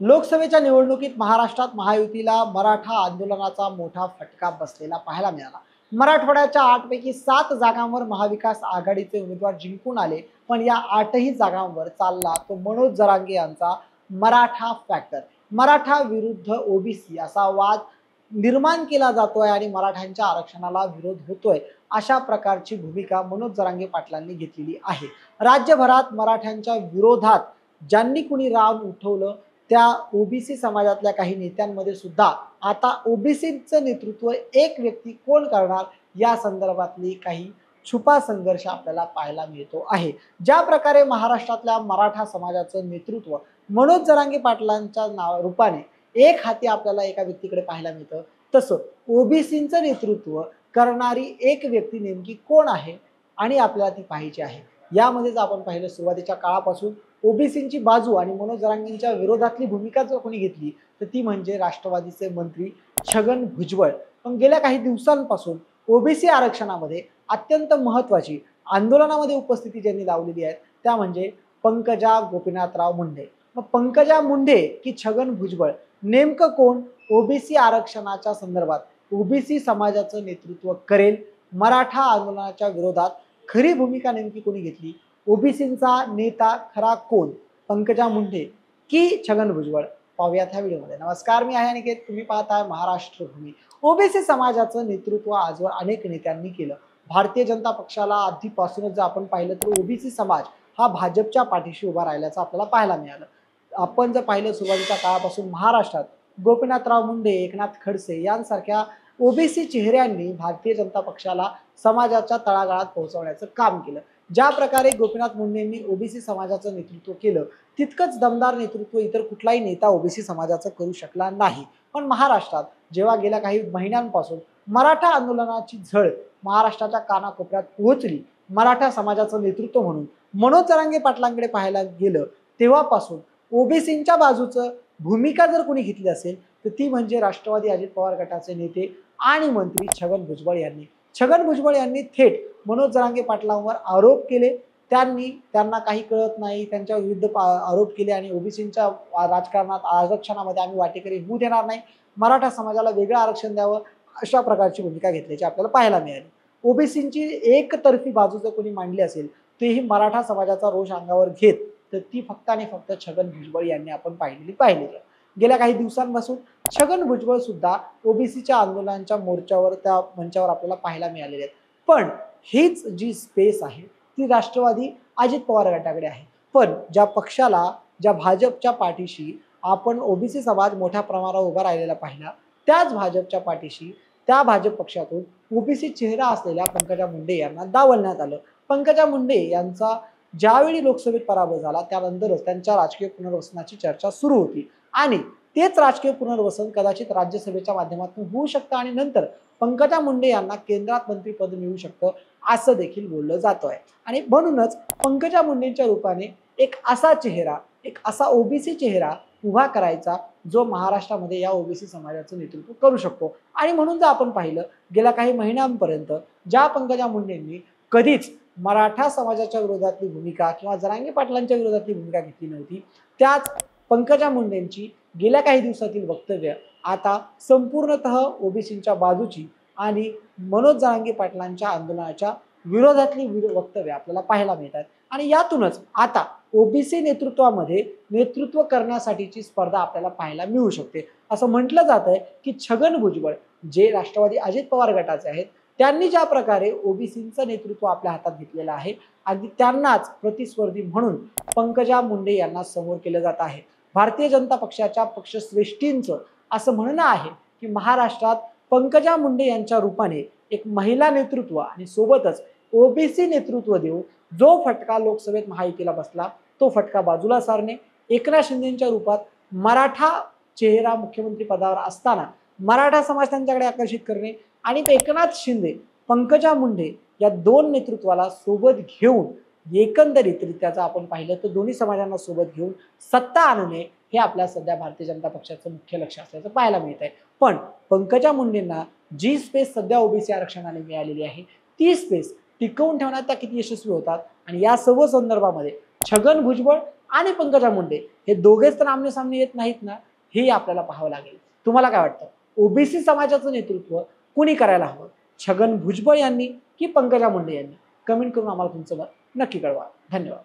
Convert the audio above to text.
लोकसभेच्या निवडणुकीत महाराष्ट्रात महायुतीला मराठा आंदोलनाचा मोठा फटका बसलेला पाहायला मिळाला। मराठवाड्याच्या 8 पैकी 7 जागांवर महाविकास आघाडीचे उमेदवार जिंकून आले, पण या 8ही जागांवर चालला तो मनोज जरांगे यांचा मराठा फॅक्टर। मराठा विरुद्ध ओबीसी असा वाद निर्माण केला जातोय आणि मराठ्यांच्या आरक्षणाला विरोध होतोय, अशा प्रकारची भूमिका मनोज जरांगे पाटलांनी घेतलेली आहे। राज्यभरात मराठ्यांच्या विरोधात ज्यांनी कुणी रान उठवलं त्या ओबीसी समाजातल्या काही नेत्यांमध्ये सुद्धा आता ओबीसीचं नेतृत्व एक व्यक्ती कोण करणार या संदर्भातली काही छुपा संघर्ष आपल्याला पाहायला मिळतो आहे। ज्या प्रकारे महाराष्ट्रातल्या मराठा समाजाचं नेतृत्व मनोज जरांगे पाटलांच्या रूपाने एक हाती आपल्याला एका व्यक्तीकडे पाहायला मिळतं, तसं ओबीसीचं नेतृत्व करणारी एक व्यक्ती नेमकी कोण आहे आणि आपल्याला ती पाहायची आहे। यामध्येच आपण पाहिलं सुरुवातीच्या काळापासून ओबीसींची बाजू आणि मनोज जरांगेंच्या विरोधातली भूमिका जर कोणी घेतली तर ती म्हणजे राष्ट्रवादीचे मंत्री छगन भुजबळ। पण गेल्या काही दिवसांपासून ओबीसी आरक्षणामध्ये अत्यंत महत्त्वाची आंदोलनामध्ये उपस्थिती ज्यांनी लावलेली आहे त्या म्हणजे पंकजा गोपीनाथराव मुंडे। मग पंकजा मुंडे की छगन भुजबळ नेमकं कोण ओबीसी आरक्षणाच्या संदर्भात ओबीसी समाजाचं नेतृत्व करेल, मराठा आंदोलनाच्या विरोधात खरी भूमिका नेमकी कोणी घेतली, ओबीसींचा नेता खरा कोण, पंकजा मुंडे की छगन भुजबळ, पाहूयात ह्या व्हिडिओमध्ये। नमस्कार, मी आहे अनिकेत, तुम्ही पाहताय महाराष्ट्र भूमी। ओबीसी समाजाचं नेतृत्व आजवर अनेक नेत्यांनी केलं। भारतीय जनता पक्षाला आधीपासूनच जर आपण पाहिलं तर ओबीसी समाज हा भाजपच्या पाठीशी उभा राहिल्याचं आपल्याला पाहायला मिळालं। आपण जर पाहिलं सुरुवातीच्या काळापासून महाराष्ट्रात गोपीनाथराव मुंडे, एकनाथ खडसे यांसारख्या ओबीसी चेहऱ्यांनी भारतीय जनता पक्षाला समाजाच्या तळागाळात पोहोचवण्याचं काम केलं। ज्या प्रकारे गोपीनाथ मुंडेंनी ओबीसी समाजाचं नेतृत्व केलं तितकंच दमदार नेतृत्व इतर कुठलाही नेता ओबीसी समाजाचं करू शकला नाही। पण महाराष्ट्रात जेव्हा गेल्या काही महिन्यांपासून मराठा आंदोलनाची झळ महाराष्ट्राच्या कानाकोपऱ्यात पोहोचली, मराठा समाजाचं नेतृत्व म्हणून मनोज जरांगे पाटलांकडे पाहायला गेलं, तेव्हापासून ओबीसींच्या बाजूचं भूमिका जर कोणी घेतली असेल तर ती म्हणजे राष्ट्रवादी अजित पवार गटाचे नेते आणि मंत्री छगन भुजबळ यांनी। छगन भुजबळ यांनी थेट मनोज जरांगे पाटलांवर आरोप केले, त्यांना काही कळत नाही, त्यांच्या विरुद्ध आरोप केले आणि ओबीसींच्या राजकारणात आरक्षणामध्ये आम्ही वाटेकरी होऊ देणार नाही, मराठा समाजाला वेगळं आरक्षण द्यावं, अशा प्रकारची भूमिका घेतल्याची आपल्याला पाहायला मिळाली। ओबीसींची एकतर्फी बाजू जर कोणी मांडली असेल तेही मराठा समाजाचा रोष अंगावर घेत तर ती फक्त आणि फक्त छगन भुजबळ यांनी आपण पाहिलेली। गेल्या काही दिवसांपासून छगन भुजबळ सुद्धा ओबीसीच्या आंदोलनाच्या मोर्चावर त्या मंचावर आपल्याला पाहायला मिळालेले आहेत। पण हीच जी स्पेस आहे ती राष्ट्रवादी अजित पवार गटाकडे आहे। पण ज्या पक्षाला, ज्या भाजपच्या पाठीशी आपण ओबीसी समाज मोठ्या प्रमाणावर उभा राहिलेला पाहिला, त्याच भाजपच्या पाठीशी त्या भाजप पक्षातून ओबीसी चेहरा असलेल्या पंकजा मुंडे यांना डावलण्यात आलं। पंकजा मुंडे यांचा ज्यावेळी लोकसभेत पराभव झाला त्यानंतरच त्यांच्या राजकीय पुनर्वसनाची चर्चा सुरू होती आणि तेच राजकीय पुनर्वसन कदाचित राज्यसभेच्या माध्यमातून होऊ शकतं आणि नंतर पंकजा मुंडे यांना केंद्रात मंत्रिपद मिळू शकतं असं देखील बोललं जातोय। आणि म्हणूनच पंकजा मुंडेंच्या रूपाने एक असा चेहरा, एक असा ओबीसी चेहरा उभा करायचा जो महाराष्ट्रामध्ये या ओबीसी समाजाचं नेतृत्व करू शकतो। आणि म्हणून जर आपण पाहिलं गेल्या काही महिन्यांपर्यंत ज्या पंकजा मुंडेंनी कधीच मराठा समाजाच्या विरोधातली भूमिका किंवा जरांगे पाटलांच्या विरोधातली भूमिका घेतली नव्हती, त्याच पंकजा मुंडेंची गेल्या काही दिवसातील वक्तव्य आता संपूर्णतः ओबीसींच्या बाजूची आणि मनोज जरांगे पाटलांच्या आंदोलनाच्या विरोधातली वक्तव्य आपल्याला पाहायला मिळतात। आणि यातूनच आता ओबीसी नेतृत्वामध्ये नेतृत्व करण्यासाठीची स्पर्धा आपल्याला पाहायला मिळू शकते। असं म्हटलं जात आहे की छगन भुजबळ जे राष्ट्रवादी अजित पवार गटाचे आहेत त्यांनी ज्या प्रकारे ओबीसींचं नेतृत्व आपल्या हातात घेतलेलं आहे, अगदी त्यांनाच प्रतिस्पर्धी म्हणून पंकजा मुंडे यांना समोर केलं जात आहे। भारतीय जनता पक्षाच्या पक्षश्रेष्ठींचं असं म्हणणं आहे की महाराष्ट्रात पंकजा मुंडे यांच्या रूपाने एक महिला नेतृत्व आणि सोबतच ओबीसी नेतृत्व देऊन जो फटका लोकसभेत महायुतीला बसला तो फटका बाजूला सारणे, एकनाथ शिंदेच्या रूपात मराठा चेहरा मुख्यमंत्री पदावर असताना मराठा समाज त्यांच्याकडे आकर्षित करणे आणि एकनाथ शिंदे, पंकजा मुंडे या दोन नेतृत्वाला सोबत घेऊन एकंदरीतरित्याचं आपण पाहिलं तर दोन्ही समाजांना सोबत घेऊन सत्ता आणणे हे आपल्या सध्या भारतीय जनता पक्षाचं मुख्य लक्ष असल्याचं पाहायला मिळत आहे। पण पंकजा मुंडेंना जी स्पेस सध्या ओबीसी आरक्षणाने मिळालेली आहे ती स्पेस टिकवून ठेवण्यात त्या किती यशस्वी होतात आणि या सर्व संदर्भामध्ये छगन भुजबळ आणि पंकजा मुंडे हे दोघेच तर आमने सामने येत नाहीत ना, हेही आपल्याला पाहावं लागेल. तुम्हाला काय वाटतं, ओबीसी समाजाचं नेतृत्व कुणी करायला हवं, छगन भुजबळ यांनी की पंकजा मुंडे यांनी? कमेंट करून आम्हाला तुमचं मत नक्की कळवा. धन्यवाद.